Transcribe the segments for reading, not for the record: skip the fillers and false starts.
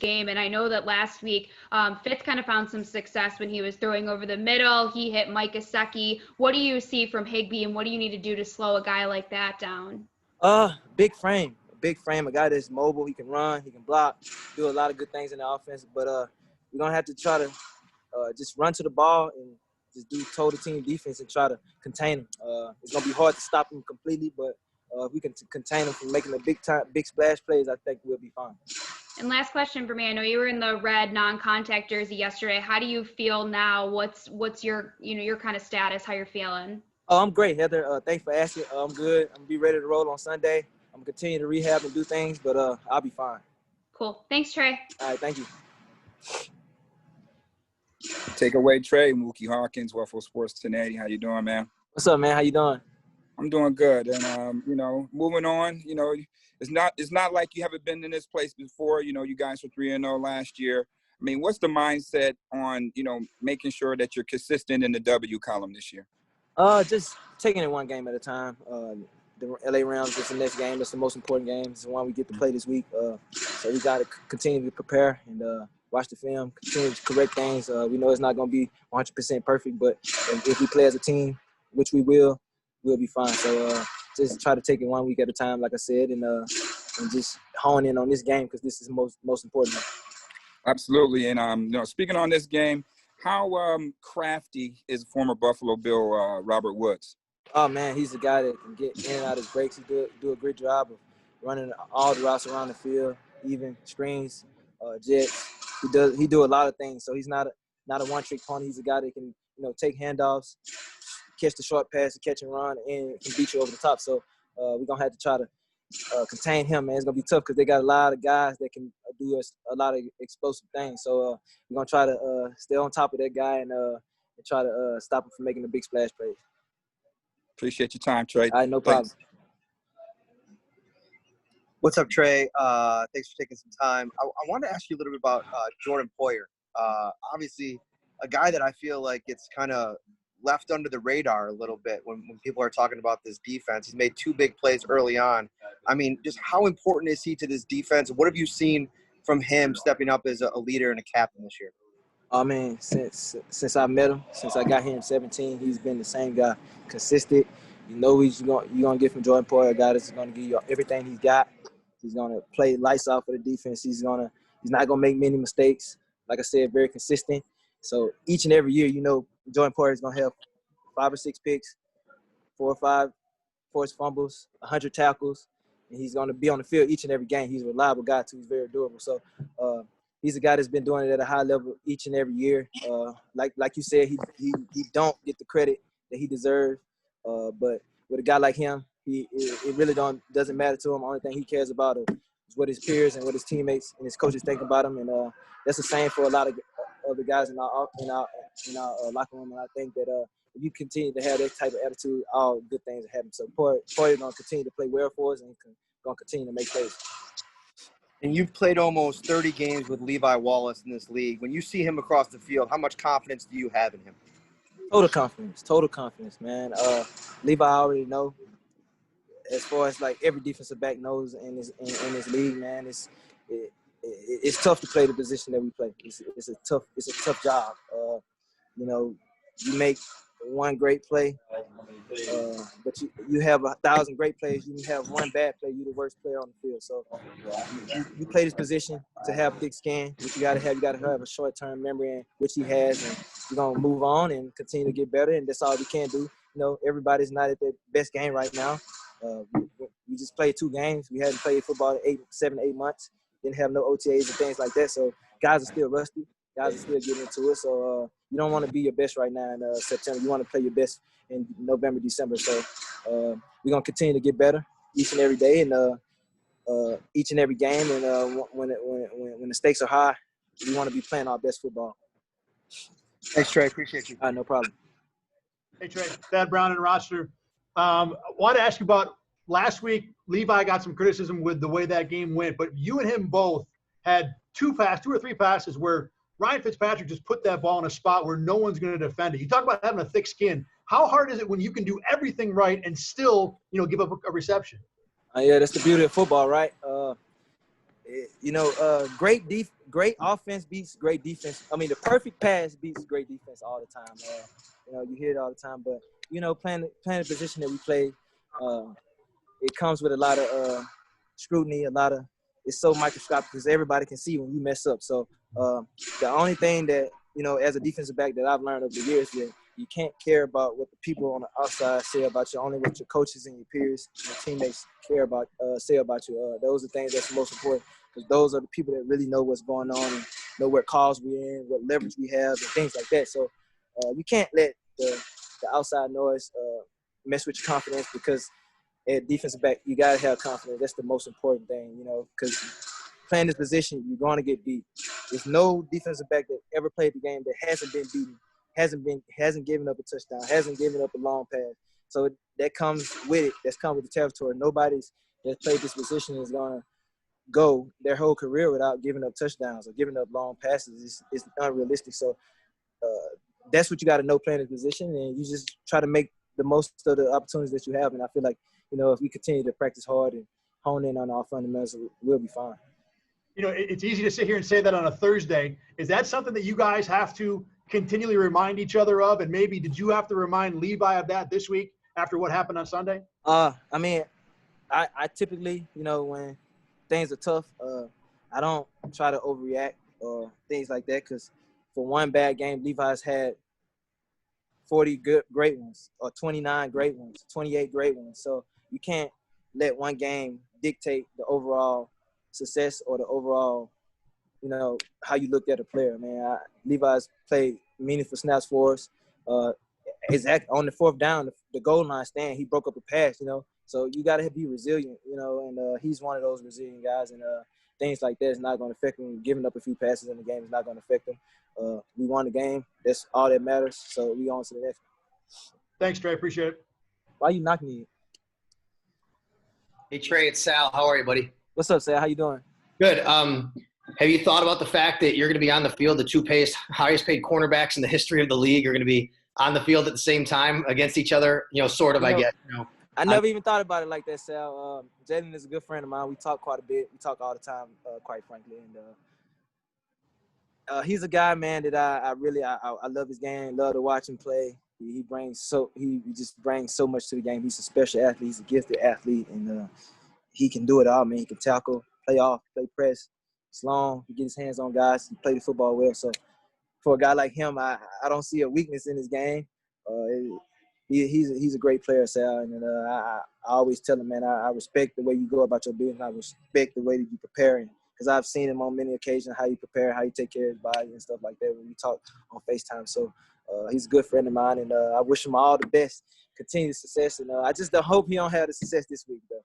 game. And I know that last week, Fitz kind of found some success when he was throwing over the middle. He hit Mike Gesicki. What do you see from Higbee, and what do you need to do to slow a guy like that down? Big frame, a guy that's mobile. He can run, he can block, do a lot of good things in the offense. But we're gonna have to try to just run to the ball and just do total team defense and try to contain him. It's gonna be hard to stop him completely, but if we can contain him from making the big splash plays, I think we'll be fine. And last question for me. I know you were in the red non-contact jersey yesterday. How do you feel now? What's your your kind of status? How you're feeling? Oh, I'm great, Heather. Thanks for asking. I'm good. I'm gonna be ready to roll on Sunday. I'm gonna continue to rehab and do things, but I'll be fine. Cool. Thanks, Tre. All right, thank you. Take away, Tre. Mookie Hawkins, Waffle Sports 1080. How you doing, man? What's up, man? How you doing? I'm doing good, and moving on. It's not like you haven't been in this place before. You guys were 3-0 last year. I mean, what's the mindset on making sure that you're consistent in the W column this year? Just taking it one game at a time. The LA Rams is the next game. That's the most important game. It's the one we get to play this week. So we got to continue to prepare and watch the film, continue to correct things. We know it's not going to be 100% perfect, but if we play as a team, which we will, we'll be fine. So just try to take it 1 week at a time, like I said, and just hone in on this game because this is most important. Absolutely. And speaking on this game, how crafty is former Buffalo Bill Robert Woods? Oh man, he's a guy that can get in and out of his breaks. He do a great job of running all the routes around the field, even screens, jets. He do a lot of things. So he's not a one-trick pony. He's a guy that can take handoffs, catch the short pass, catch and run, and can beat you over the top. So we're gonna have to try to contain him, man. It's gonna be tough because they got a lot of guys that can do a lot of explosive things. So we're gonna try to stay on top of that guy and try to stop him from making the big splash plays. Appreciate your time, Tre. All right, no problem. Thanks. What's up, Tre? Thanks for taking some time. I wanted to ask you a little bit about Jordan Poyer. Obviously, a guy that I feel like it's kind of left under the radar a little bit when people are talking about this defense. He's made 2 big plays early on. I mean, just how important is he to this defense? What have you seen from him stepping up as a leader and a captain this year? I mean, since I met him, since I got here in 17, he's been the same guy, consistent. You're gonna get from Jordan Poyer, a guy that's gonna give you everything he's got. He's gonna play lights out for the defense. He's not gonna make many mistakes. Like I said, very consistent. So each and every year, Jordan Poyer is gonna have 5 or 6 picks, 4 or 5 forced fumbles, 100 tackles, and he's gonna be on the field each and every game. He's a reliable guy too. He's very durable. So. He's a guy that's been doing it at a high level each and every year. Like you said, he don't get the credit that he deserves. But with a guy like him, it really doesn't matter to him. The only thing he cares about is what his peers and what his teammates and his coaches think about him. And that's the same for a lot of other guys in our locker room. And I think that if you continue to have that type of attitude, all good things will happen. So Poyer gonna continue to play well for us and gonna continue to make plays. And you've played almost 30 games with Levi Wallace in this league. When you see him across the field, how much confidence do you have in him? Total confidence, man. Levi, I already know. As far as like every defensive back knows in this league, man, it's tough to play the position that we play. It's a tough job. You make one great play, but you have 1,000 great plays. You have one bad play, you're the worst player on the field. So you play this position to have thick skin, which you got to have a short-term memory, in which he has, and you're going to move on and continue to get better, and that's all we can do. Everybody's not at their best game right now. We just played 2 games. We hadn't played football in 7 to 8 months. Didn't have no OTAs and things like that. So guys are still rusty. Guys are still getting into it. So you don't want to be your best right now in September. You want to play your best in November, December. So we're going to continue to get better each and every day and each and every game. And when the stakes are high, we want to be playing our best football. Thanks, Tre. Appreciate you. All right, no problem. Hey, Tre. Thad Brown and Rochester. I want to ask you about last week. Levi got some criticism with the way that game went, but you and him both had 2 or 3 passes where Ryan Fitzpatrick just put that ball in a spot where no one's going to defend it. You talk about having a thick skin. How hard is it when you can do everything right and still, give up a reception? Yeah, that's the beauty of football, right? great offense beats great defense. I mean, the perfect pass beats great defense all the time, man. You know, you hear it all the time. But, you know, playing the position that we play, it comes with a lot of scrutiny, it's so microscopic because everybody can see when you mess up. So the only thing that, you know, as a defensive back that I've learned over the years is that you can't care about what the people on the outside say about you, only what your coaches and your peers and your teammates care about, say about you. Those are things that's most important because those are the people that really know what's going on and know what calls we're in, what leverage we have, and things like that. So you can't let the outside noise mess with your confidence because at defensive back, you got to have confidence. That's the most important thing, you know, because playing this position, you're going to get beat. There's no defensive back that ever played the game that hasn't been beaten, hasn't given up a touchdown, hasn't given up a long pass. So that comes with it. That's come with the territory. Nobody's that played this position is going to go their whole career without giving up touchdowns or giving up long passes. It's unrealistic. So that's what you got to know playing this position, and you just try to make the most of the opportunities that you have. And I feel like, you know, if we continue to practice hard and hone in on our fundamentals, we'll be fine. You know, it's easy to sit here and say that on a Thursday. Is that something that you guys have to continually remind each other of? And maybe did you have to remind Levi of that this week after what happened on Sunday? I mean, I typically, you know, when things are tough, I don't try to overreact or things like that because for one bad game, Levi's had 40 great ones or 29 great ones, 28 great ones. So you can't let one game dictate the overall success or the overall, you know, how you look at a player, man. Levi's played meaningful snaps for us. Exactly on the fourth down, the goal line stand, he broke up a pass, you know. So you got to be resilient, you know, and he's one of those resilient guys, and things like that is not going to affect him. Giving up a few passes in the game is not going to affect him. We won the game. That's all that matters. So we on to the next one. Thanks, Trey. Appreciate it. Why you knocking me? Hey, Trey, it's Sal. How are you, buddy? What's up, Sal? How you doing? Good. Have you thought about the fact that you're going to be on the field, the two highest paid cornerbacks in the history of the league are going to be on the field at the same time against each other, you know, sort of, I guess. You know, I never even thought about it like that, Sal. Jalen is a good friend of mine. We talk quite a bit. We talk all the time, quite frankly. And he's a guy, man, that I really love his game. Love to watch him play. He just brings so much to the game. He's a special athlete. He's a gifted athlete, and he can do it all, man. He can tackle, play off, play press. He's long. He gets his hands on guys. He plays the football well. So for a guy like him, I don't see a weakness in his game. He's a great player, Sal, and I always tell him, man, I respect the way you go about your business. I respect the way that you prepare, because I've seen him on many occasions, how you prepare, how you take care of his body and stuff like that when we talk on FaceTime. So he's a good friend of mine, and I wish him all the best, continued success, and I just hope he don't have the success this week, though.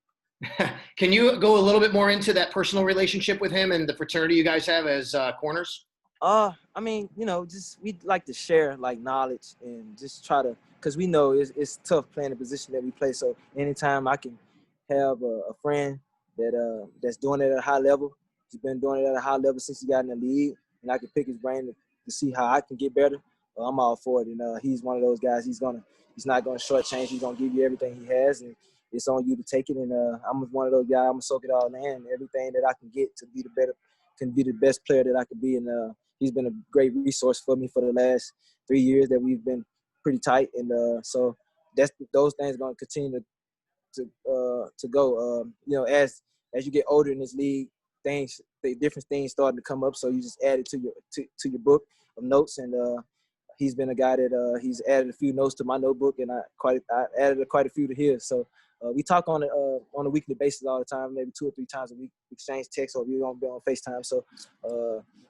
Can you go a little bit more into that personal relationship with him and the fraternity you guys have as corners? I mean, you know, just we like to share like knowledge and just try to, because we know it's tough playing the position that we play. So anytime I can have a friend that's doing it at a high level, he's been doing it at a high level since he got in the league, and I can pick his brain to see how I can get better, I'm all for it. And he's one of those guys. He's not gonna shortchange. He's gonna give you everything he has, and it's on you to take it. And I'm one of those guys. I'm gonna soak it all in. Everything that I can get to be the best player that I could be. And he's been a great resource for me for the last 3 years that we've been pretty tight. And so those things are gonna continue to go. You know, as you get older in this league, different things starting to come up. So you just add it to your book of notes. And he's been a guy that he's added a few notes to my notebook, and I added quite a few to his. So we talk on a weekly basis all the time, maybe 2 or 3 times a week. Exchange texts, or we're gonna be on FaceTime. So,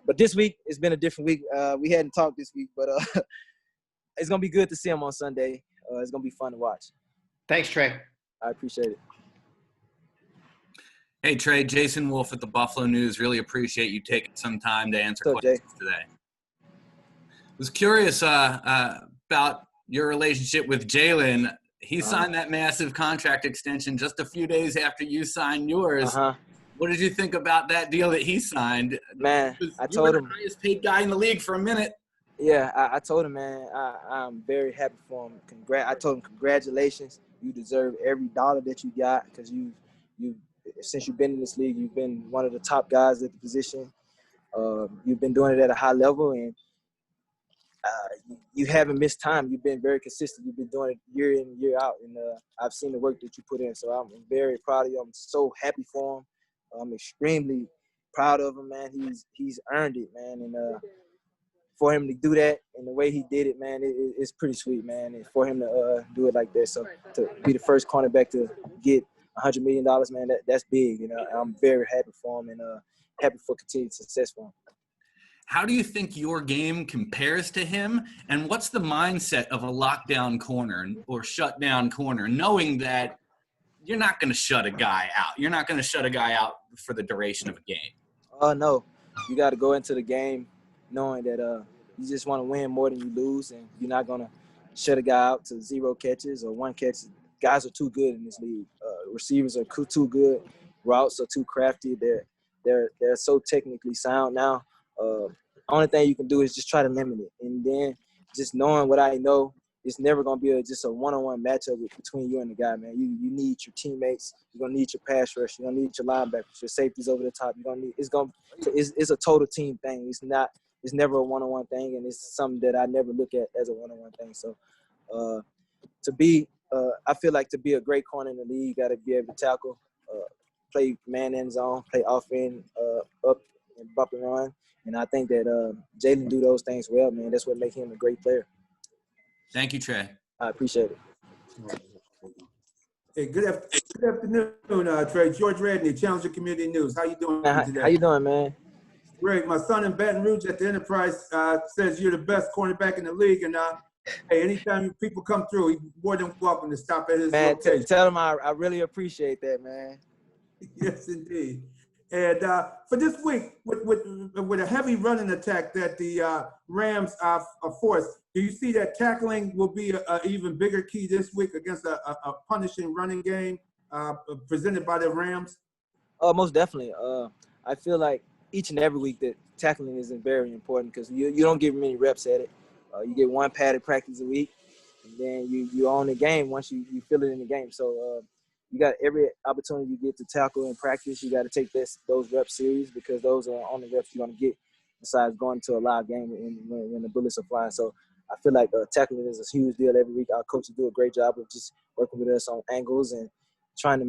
but this week it's been a different week. We hadn't talked this week, but it's gonna be good to see him on Sunday. It's gonna be fun to watch. Thanks, Trey. I appreciate it. Hey, Trey, Jason Wolf at the Buffalo News. Really appreciate you taking some time to answer questions today. Was curious about your relationship with Jalen. He signed that massive contract extension just a few days after you signed yours. What did you think about that deal that he signed? Man, I told him. You were the highest paid guy in the league for a minute. Yeah, I told him, man, I'm very happy for him. I told him, congratulations. You deserve every dollar that you got, because you since you've been in this league, you've been one of the top guys at the position. You've been doing it at a high level, and you haven't missed time. You've been very consistent. You've been doing it year in, year out, and I've seen the work that you put in. So I'm very proud of you. I'm so happy for him. I'm extremely proud of him, man. He's earned it, man. And for him to do that and the way he did it, man, it's pretty sweet, man. And for him to do it like that, so to be the first cornerback to get $100 million, man, that's big. You know, I'm very happy for him and happy for continued success for him. How do you think your game compares to him? And what's the mindset of a lockdown corner or shutdown corner, knowing that you're not going to shut a guy out? You're not going to shut a guy out for the duration of a game. No. You got to go into the game knowing that you just want to win more than you lose, and you're not going to shut a guy out to 0 catches or 1 catch. Guys are too good in this league. Receivers are too good. Routes are too crafty. They're so technically sound now. Only thing you can do is just try to limit it. And then just knowing what I know, it's never going to be just a one-on-one matchup between you and the guy, man. You need your teammates. You're going to need your pass rush. You're going to need your linebackers, your safeties over the top. It's a total team thing. It's never a one-on-one thing, and it's something that I never look at as a one-on-one thing. So I feel like to be a great corner in the league, you got to be able to tackle, play man in zone, play off end, up and bump and run. And I think that Jalen do those things well, man. That's what makes him a great player. Thank you, Tre. I appreciate it. Hey, good afternoon, Tre. George Radney, Challenger Community News. How you doing today? How you doing, man? Great. My son in Baton Rouge at the Enterprise says you're the best cornerback in the league. And hey, anytime people come through, he's more than welcome to stop at his location. Tell him I really appreciate that, man. Yes, indeed. And for this week, with a heavy running attack that the Rams are forced, do you see that tackling will be an even bigger key this week against a punishing running game presented by the Rams? Most definitely. I feel like each and every week that tackling is very important because you don't get many reps at it. You get 1 padded practice a week, and then you own the game once you feel it in the game. So you got every opportunity you get to tackle in practice. You got to take those reps serious because those are only reps you're going to get besides going to a live game when the bullets are flying. So I feel like tackling is a huge deal every week. Our coaches do a great job of just working with us on angles and trying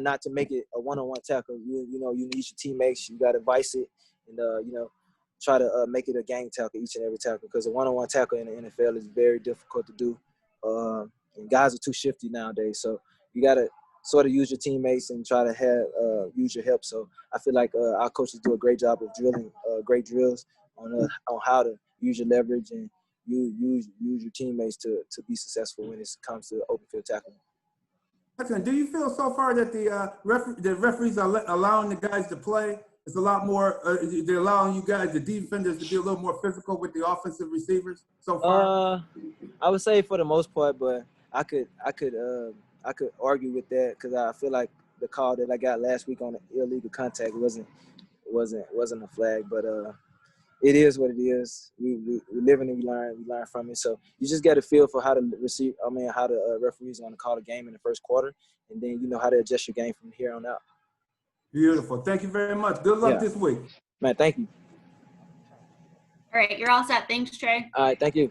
not to make it a one-on-one tackle. You need your teammates. You got to vice it and, try to make it a gang tackle each and every tackle because a one-on-one tackle in the NFL is very difficult to do. And guys are too shifty nowadays. So you got to sort of use your teammates and try to use your help. So I feel like our coaches do a great job of drilling great drills on how to use your leverage and use your teammates to be successful when it comes to open field tackling. Do you feel so far that the referees are allowing the guys to play? It's a lot more. They're allowing you guys, the defenders, to be a little more physical with the offensive receivers so far. I would say for the most part, but I could argue with that because I feel like the call that I got last week on the illegal contact wasn't a flag. But it is what it is. We live and we learn. We learn from it. So you just got to feel for how the referees are going to call the game in the first quarter, and then you know how to adjust your game from here on out. Beautiful. Thank you very much. Good luck this week. Man, thank you. All right, you're all set. Thanks, Tre. All right, thank you.